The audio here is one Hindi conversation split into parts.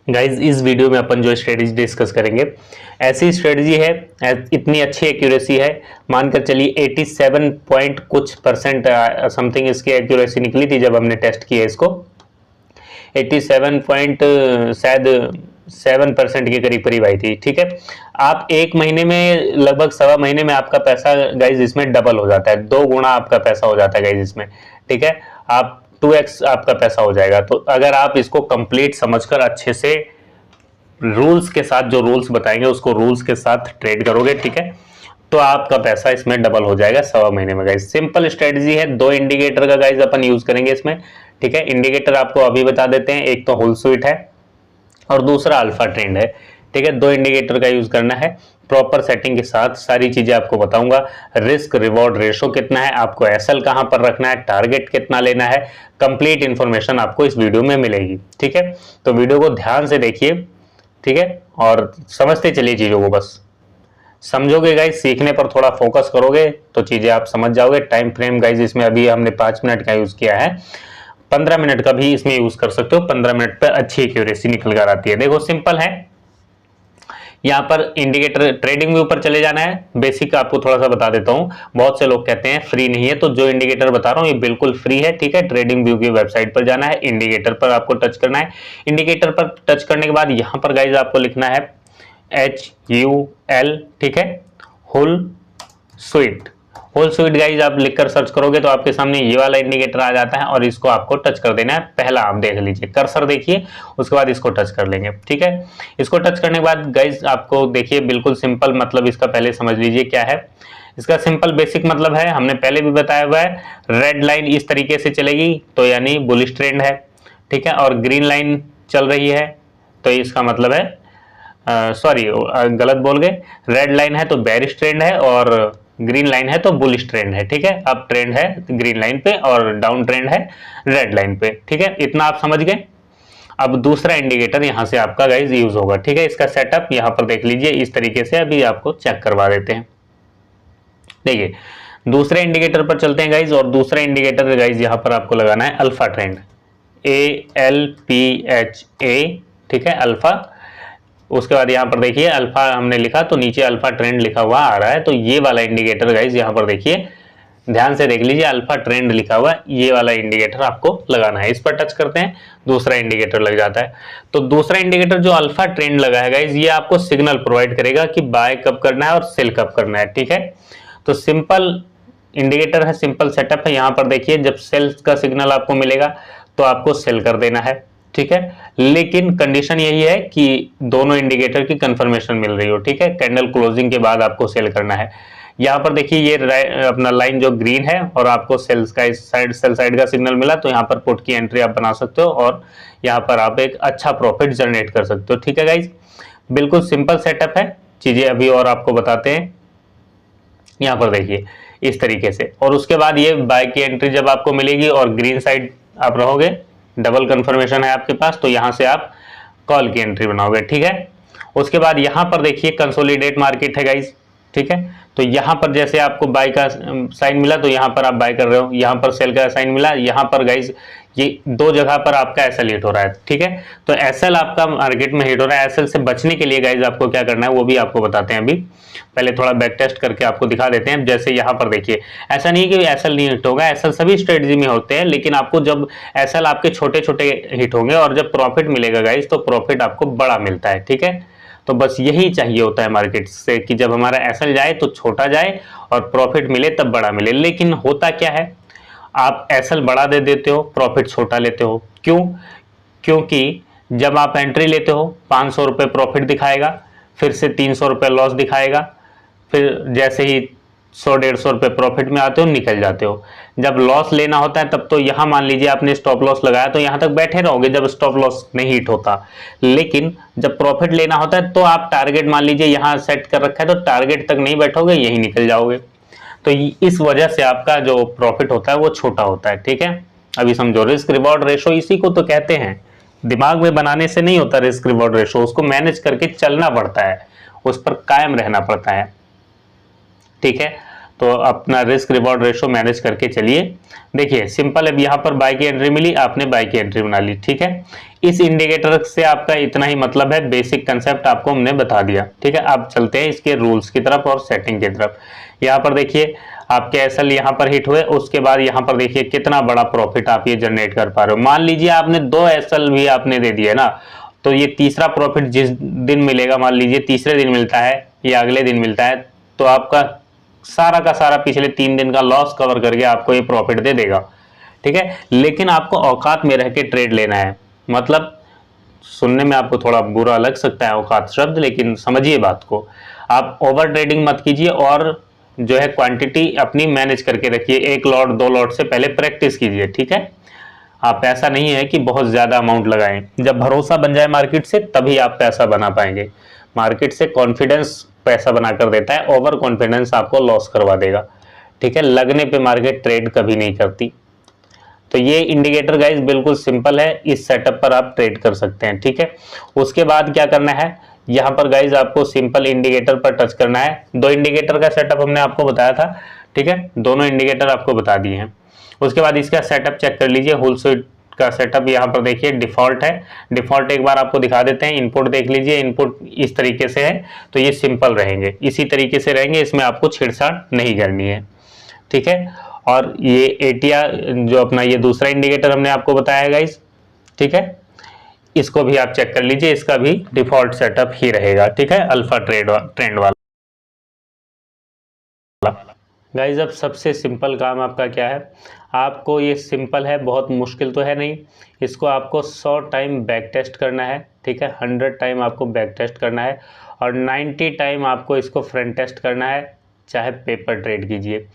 गाइज इस वीडियो में अपन जो स्ट्रेटजी डिस्कस करेंगे, ऐसी स्ट्रेटजी है, इतनी अच्छी एक्यूरेसी है, मानकर चलिए 87 पॉइंट कुछ परसेंट समथिंग इसकी एक्यूरेसी निकली थी जब हमने टेस्ट किया इसको। 87 पॉइंट शायद 7% के करीब करीब आई थी। ठीक है, आप एक महीने में लगभग सवा महीने में आपका पैसा गाइज इसमें डबल हो जाता है, 2 गुना आपका पैसा हो जाता है गाइज इसमें। ठीक है, आप 2x आपका पैसा हो जाएगा। तो अगर आप इसको कंप्लीट समझकर अच्छे से रूल्स के साथ, जो रूल्स बताएंगे उसको रूल्स के साथ ट्रेड करोगे, ठीक है, तो आपका पैसा इसमें डबल हो जाएगा सवा महीने में। गाइज सिंपल स्ट्रेटजी है, 2 इंडिकेटर का गाइज अपन यूज करेंगे इसमें। ठीक है, इंडिकेटर आपको अभी बता देते हैं, एक तो होल स्वीट है और दूसरा अल्फा ट्रेंड है। ठीक है, 2 इंडिकेटर का यूज करना है प्रॉपर सेटिंग के साथ। सारी चीजें आपको बताऊंगा, रिस्क रिवॉर्ड रेशो कितना है, आपको एसएल कहां पर रखना है, टारगेट कितना लेना है, कंप्लीट इंफॉर्मेशन आपको इस वीडियो में मिलेगी। ठीक है, तो वीडियो को ध्यान से देखिए, ठीक है, और समझते चलिए चीजों को। बस समझोगे गाइज, सीखने पर थोड़ा फोकस करोगे तो चीजें आप समझ जाओगे। टाइम फ्रेम गाइज इसमें अभी हमने 5 मिनट का यूज किया है, 15 मिनट का भी इसमें यूज कर सकते हो। 15 मिनट पर अच्छी एक्यूरेसी निकल कर आती है। देखो सिंपल है, यहाँ पर इंडिकेटर ट्रेडिंग व्यू पर चले जाना है। बेसिक आपको थोड़ा सा बता देता हूँ, बहुत से लोग कहते हैं फ्री नहीं है, तो जो इंडिकेटर बता रहा हूँ ये बिल्कुल फ्री है। ठीक है, ट्रेडिंग व्यू की वेबसाइट पर जाना है, इंडिकेटर पर आपको टच करना है। इंडिकेटर पर टच करने के बाद यहाँ पर गाइज आपको लिखना है HUL, ठीक है, whole sweet. Whole sweet guys आप लिखकर सर्च करोगे तो आपके सामने ये वाला इंडिकेटर आ जाता है और इसको आपको टच कर देना है। पहला आप देख लीजिए, कर्सर देखिए, उसके बाद इसको टच कर लेंगे। ठीक है, इसको टच करने के बाद गाइज आपको देखिए बिल्कुल सिंपल, मतलब इसका पहले समझ लीजिए क्या है। इसका सिंपल बेसिक मतलब है, हमने पहले भी बताया हुआ है, रेड लाइन इस तरीके से चलेगी तो यानी बुलिश ट्रेंड है। ठीक है, और ग्रीन लाइन चल रही है तो इसका मतलब है, सॉरी गलत बोल गए, रेड लाइन है तो बेरिश ट्रेंड है और ग्रीन लाइन है तो बुलिश ट्रेंड है। ठीक है, अप ट्रेंड है ग्रीन लाइन पे और डाउन ट्रेंड है रेड लाइन पे। ठीक है, इतना आप समझ गए। अब दूसरा इंडिकेटर यहां से आपका गाइज यूज होगा। ठीक है, इसका सेटअप यहां पर देख लीजिए, इस तरीके से अभी आपको चेक करवा देते हैं। देखिए दूसरे इंडिकेटर पर चलते हैं गाइज, और दूसरा इंडिकेटर गाइज यहां पर आपको लगाना है अल्फा ट्रेंड, ALPHA। ठीक है, अल्फा। उसके बाद यहाँ पर देखिए अल्फा हमने लिखा तो नीचे अल्फा ट्रेंड लिखा हुआ आ रहा है, तो ये वाला इंडिकेटर गाइज यहाँ पर देखिए, ध्यान से देख लीजिए, अल्फा ट्रेंड लिखा हुआ, ये वाला इंडिकेटर आपको लगाना है। इस पर टच करते हैं, दूसरा इंडिकेटर लग जाता है। तो दूसरा इंडिकेटर जो अल्फा ट्रेंड लगा है गाइज, ये आपको सिग्नल प्रोवाइड करेगा कि बाय कब करना है और सेल कब करना है। ठीक है, तो सिंपल इंडिकेटर है, सिंपल सेटअप है। यहाँ पर देखिए जब सेल का सिग्नल आपको मिलेगा तो आपको सेल कर देना है। ठीक है, लेकिन कंडीशन यही है कि दोनों इंडिकेटर की कंफर्मेशन मिल रही हो। ठीक है, कैंडल क्लोजिंग के बाद आपको सेल करना है। यहाँ पर देखिए ये अपना लाइन जो ग्रीन है और आपको सेल्स का इस साइड, सेल साइड का सिग्नल मिला, तो यहाँ पर पुट की एंट्री आप बना सकते हो और यहाँ पर आप एक अच्छा प्रॉफिट जनरेट कर सकते हो। ठीक है गाइज, बिल्कुल सिंपल सेटअप है, चीजें अभी और आपको बताते हैं। यहाँ पर देखिए इस तरीके से, और उसके बाद ये बाय की एंट्री जब आपको मिलेगी और ग्रीन साइड आप रहोगे, डबल कंफर्मेशन है आपके पास, तो यहां से आप कॉल की एंट्री बनाओगे। ठीक है, उसके बाद यहां पर देखिए कंसोलिडेट मार्केट है गाइज। ठीक है, तो यहां पर जैसे आपको बाय का साइन मिला तो यहां पर आप बाय कर रहे हो, यहां पर सेल का साइन मिला, यहां पर गाइज ये 2 जगह पर आपका एसएल हिट हो रहा है। ठीक है, तो एसएल आपका मार्केट में हिट हो रहा है। एसएल से बचने के लिए गाइज आपको क्या करना है वो भी आपको बताते हैं। अभी पहले थोड़ा बैक टेस्ट करके आपको दिखा देते हैं। जैसे यहाँ पर देखिए, ऐसा नहीं कि एसएल नहीं हिट होगा, एसएल सभी स्ट्रेटजी में होते हैं, लेकिन आपको जब एसएल आपके छोटे छोटे हिट होंगे और जब प्रॉफिट मिलेगा गाइज तो प्रॉफिट आपको बड़ा मिलता है। ठीक है, तो बस यही चाहिए होता है मार्केट से कि जब हमारा एसएल जाए तो छोटा जाए और प्रॉफिट मिले तब बड़ा मिले। लेकिन होता क्या है, आप एसएल बड़ा दे देते हो, प्रॉफिट छोटा लेते हो। क्यों? क्योंकि जब आप एंट्री लेते हो 500 रुपये प्रॉफिट दिखाएगा, फिर से 300 रुपये लॉस दिखाएगा, फिर जैसे ही 100-150 रुपये प्रॉफिट में आते हो निकल जाते हो। जब लॉस लेना होता है तब तो यहाँ मान लीजिए आपने स्टॉप लॉस लगाया तो यहाँ तक बैठे रहोगे जब स्टॉप लॉस नहीं हिट होता। लेकिन जब प्रॉफिट लेना होता है तो आप टारगेट मान लीजिए यहाँ सेट कर रखा है तो टारगेट तक नहीं बैठोगे, यही निकल जाओगे। तो इस वजह से आपका जो प्रॉफिट होता है वो छोटा होता है। ठीक है, अभी समझो, रिस्क रिवॉर्ड रेशो इसी को तो कहते हैं। दिमाग में बनाने से नहीं होता रिस्क रिवॉर्ड रेशो, उसको मैनेज करके चलना पड़ता है, उस पर कायम रहना पड़ता है। ठीक है, तो अपना रिस्क रिवॉर्ड रेशो मैनेज करके चलिए। देखिए सिंपल है, यहाँ पर बाय की एंट्री मिली, आपने बाय की एंट्री बना ली, ठीक है। इस इंडिकेटर से आपका इतना ही मतलब है, बेसिक कंसेप्ट आपको हमने बता दिया, ठीक है। अब चलते हैं इसके रूल्स की तरफ और सेटिंग की तरफ। यहाँ पर देखिए आपके एसएल यहाँ पर हिट हुए, उसके बाद यहाँ पर देखिए कितना बड़ा प्रॉफिट आप ये जनरेट कर पा रहे हो। मान लीजिए आपने 2 एसएल भी आपने दे दिए ना, तो ये तीसरा प्रॉफिट जिस दिन मिलेगा, मान लीजिए तीसरे दिन मिलता है या अगले दिन मिलता है, तो आपका सारा का सारा पिछले 3 दिन का लॉस कवर करके आपको ये प्रॉफिट दे देगा, ठीक है। लेकिन आपको औकात में रह के ट्रेड लेना है। मतलब सुनने में आपको थोड़ा बुरा लग सकता है औकात शब्द, लेकिन समझिए बात को। आप ओवर ट्रेडिंग मत कीजिए और जो है क्वांटिटी अपनी मैनेज करके रखिए। 1 लॉट 2 लॉट से पहले प्रैक्टिस कीजिए, ठीक है। आप ऐसा नहीं है कि बहुत ज्यादा अमाउंट लगाएं। जब भरोसा बन जाए मार्केट से तभी आप पैसा बना पाएंगे। मार्केट से कॉन्फिडेंस पैसा बनाकर देता है, ओवर कॉन्फिडेंस आपको लॉस करवा देगा, ठीक है। लगने पे मार्केट ट्रेड कभी नहीं करती। तो ये इंडिकेटर गाइस बिल्कुल सिंपल है, इस सेटअप पर आप ट्रेड कर सकते हैं, ठीक है। उसके बाद क्या करना है, यहाँ पर गाइस आपको सिंपल इंडिकेटर पर टच करना है। 2 इंडिकेटर का सेटअप हमने आपको बताया था, ठीक है। दोनों इंडिकेटर आपको बता दिए हैं। उसके बाद इसका सेटअप चेक कर लीजिए। होल स्वीट का सेटअप यहाँ पर देखिए डिफॉल्ट है। डिफॉल्ट एक बार आपको दिखा देते हैं। इनपुट देख लीजिए, इनपुट इस तरीके से है, तो ये सिंपल रहेंगे, इसी तरीके से रहेंगे, इसमें आपको छेड़छाड़ नहीं करनी है, ठीक है। और ये एटिया जो अपना ये दूसरा इंडिकेटर हमने आपको बताया है गाइस, ठीक है, इसको भी आप चेक कर लीजिए, इसका भी डिफॉल्ट सेटअप ही रहेगा, ठीक है, अल्फा ट्रेंड वाला। गाइज अब सबसे सिंपल काम आपका क्या है, आपको ये सिंपल है, बहुत मुश्किल तो है नहीं। इसको आपको 100 टाइम बैक टेस्ट करना है, ठीक है। 100 टाइम आपको बैक टेस्ट करना है और 90 टाइम आपको इसको फ्रंट टेस्ट करना है, चाहे पेपर ट्रेड कीजिए,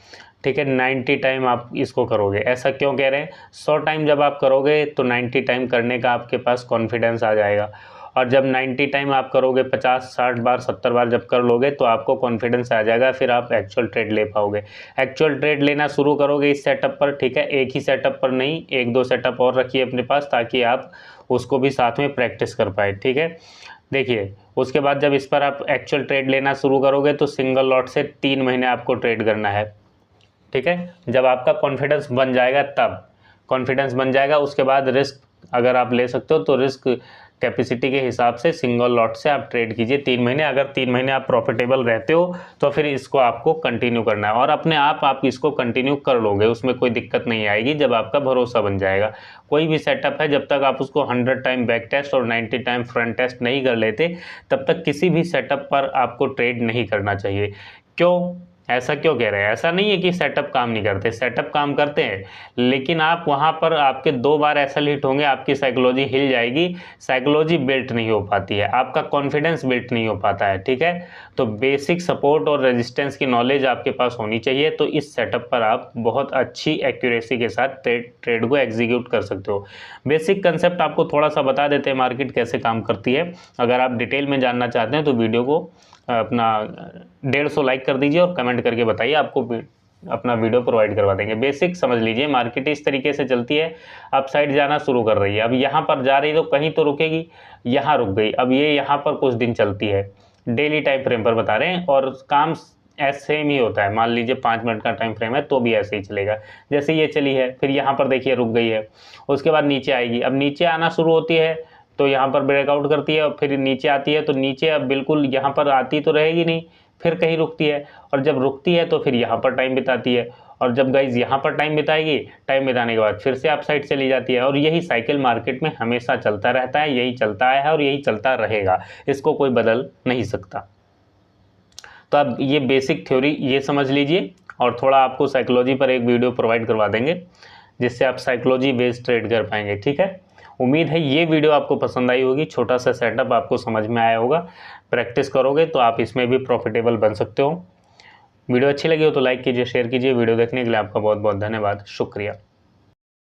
ठीक है। 90 टाइम आप इसको करोगे। ऐसा क्यों कह रहे हैं, 100 टाइम जब आप करोगे तो 90 टाइम करने का आपके पास कॉन्फिडेंस आ जाएगा, और जब 90 टाइम आप करोगे, 50-60 बार 70 बार जब कर लोगे तो आपको कॉन्फिडेंस आ जाएगा, फिर आप एक्चुअल ट्रेड ले पाओगे। एक्चुअल ट्रेड लेना शुरू करोगे इस सेटअप पर, ठीक है। एक ही सेटअप पर नहीं, 1-2 सेटअप और रखिए अपने पास, ताकि आप उसको भी साथ में प्रैक्टिस कर पाए, ठीक है। देखिए उसके बाद जब इस पर आप एक्चुअल ट्रेड लेना शुरू करोगे तो सिंगल लॉट से 3 महीने आपको ट्रेड करना है, ठीक है। जब आपका कॉन्फिडेंस बन जाएगा, तब कॉन्फिडेंस बन जाएगा, उसके बाद रिस्क अगर आप ले सकते हो तो रिस्क कैपेसिटी के हिसाब से सिंगल लॉट से आप ट्रेड कीजिए 3 महीने। अगर 3 महीने आप प्रॉफिटेबल रहते हो तो फिर इसको आपको कंटिन्यू करना है, और अपने आप इसको कंटिन्यू कर लोगे, उसमें कोई दिक्कत नहीं आएगी जब आपका भरोसा बन जाएगा। कोई भी सेटअप है, जब तक आप उसको 100 टाइम बैक टेस्ट और 90 टाइम फ्रंट टेस्ट नहीं कर लेते, तब तक किसी भी सेटअप पर आपको ट्रेड नहीं करना चाहिए। क्यों, ऐसा क्यों कह रहे हैं, ऐसा नहीं है कि सेटअप काम नहीं करते, सेटअप काम करते हैं, लेकिन आप वहाँ पर आपके 2 बार ऐसा हिट होंगे, आपकी साइकोलॉजी हिल जाएगी, साइकोलॉजी बिल्ट नहीं हो पाती है, आपका कॉन्फिडेंस बिल्ट नहीं हो पाता है, ठीक है। तो बेसिक सपोर्ट और रेजिस्टेंस की नॉलेज आपके पास होनी चाहिए, तो इस सेटअप पर आप बहुत अच्छी एक्यूरेसी के साथ ट्रेड को एग्जीक्यूट कर सकते हो। बेसिक कंसेप्ट आपको थोड़ा सा बता देते हैं, मार्केट कैसे काम करती है। अगर आप डिटेल में जानना चाहते हैं तो वीडियो को अपना 150 लाइक कर दीजिए और कमेंट करके बताइए, आपको अपना वीडियो प्रोवाइड करवा देंगे। बेसिक समझ लीजिए, मार्केट इस तरीके से चलती है, अप साइड जाना शुरू कर रही है, अब यहाँ पर जा रही तो कहीं तो रुकेगी, यहाँ रुक गई, अब ये यहाँ पर कुछ दिन चलती है, डेली टाइम फ्रेम पर बता रहे हैं, और काम सेम ही होता है। मान लीजिए 5 मिनट का टाइम फ्रेम है तो भी ऐसे ही चलेगा, जैसे ये चली है, फिर यहाँ पर देखिए रुक गई है, उसके बाद नीचे आएगी, अब नीचे आना शुरू होती है तो यहाँ पर ब्रेकआउट करती है, और फिर नीचे आती है, तो नीचे अब बिल्कुल यहाँ पर आती तो रहेगी नहीं, फिर कहीं रुकती है, और जब रुकती है तो फिर यहाँ पर टाइम बिताती है, और जब गाइज यहाँ पर टाइम बिताएगी, टाइम बिताने के बाद फिर से आप साइड चली जाती है, और यही साइकिल मार्केट में हमेशा चलता रहता है, यही चलता है और यही चलता रहेगा, इसको कोई बदल नहीं सकता। तो अब ये बेसिक थ्योरी ये समझ लीजिए, और थोड़ा आपको साइकोलॉजी पर एक वीडियो प्रोवाइड करवा देंगे, जिससे आप साइकोलॉजी बेस्ड ट्रेड कर पाएंगे, ठीक है। उम्मीद है ये वीडियो आपको पसंद आई होगी, छोटा सा सेटअप आपको समझ में आया होगा। प्रैक्टिस करोगे तो आप इसमें भी प्रॉफिटेबल बन सकते हो। वीडियो अच्छी लगी हो तो लाइक कीजिए, शेयर कीजिए। वीडियो देखने के लिए आपका बहुत बहुत धन्यवाद, शुक्रिया।